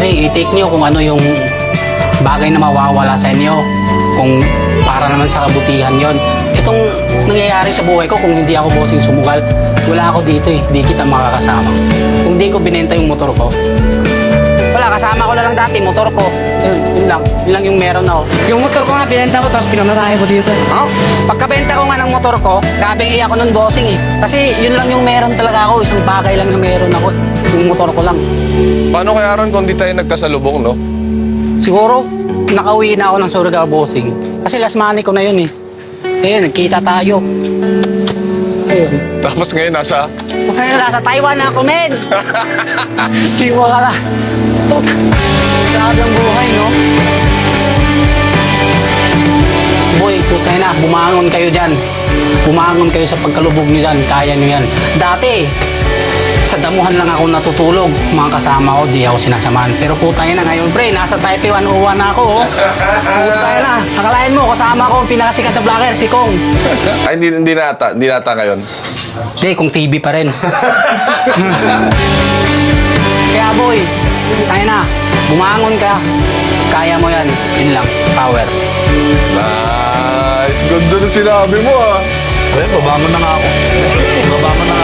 i-take nyo kung ano yung bagay na mawawala sa inyo. Kung para naman sa kabutihan yon. Itong nangyayari sa buhay ko, kung hindi ako bossing sumugal, wala ako dito eh. Hindi kita makakasama. Kung di ko binenta yung motor ko, wala, kasama ko na lang dati, motor ko. Yun lang yung meron ako. Yung motor ko nga, binenta ko, tapos pinamatay ko dito. Oh, pagkabenta ko nga ng motor ko, grabing iyak ko nun bossing eh. Kasi yun lang yung meron talaga ako, isang bagay lang yung meron ako. Yung motor ko lang. Paano kaya ron kung di tayo nagkasalubong, no? Siguro, nakauwi na ako ng Surigao bossing. Kasi last money ko na yun eh. Ayun, nagkita tayo. Ayun. Tapos ngayon nasa... Nasa Taiwan na ako, men! Tiwa ka na. Grabe ang buhay, no? Boy, putay na, bumangon kayo dyan. Bumangon kayo sa pagkalubog niyo dyan. Kaya niyo yan. Dati, sa damuhan lang ako natutulog. Mga kasama ko, di ako sinasamahan. Pero putay na ngayon, pre, nasa Taipei 101 na ako, oh. Putay na. Akalain mo, kasama ko ang pinakasikat na vlogger, si Kong. Ay, hindi nata ngayon. Hindi, kung TV pa rin. Kaya boy, tayo na. Bumangon ka. Kaya mo yan. Yun lang. Power. Nice! Ganda na sinabi mo, ah. Well, babangon na nga ako. Babangon na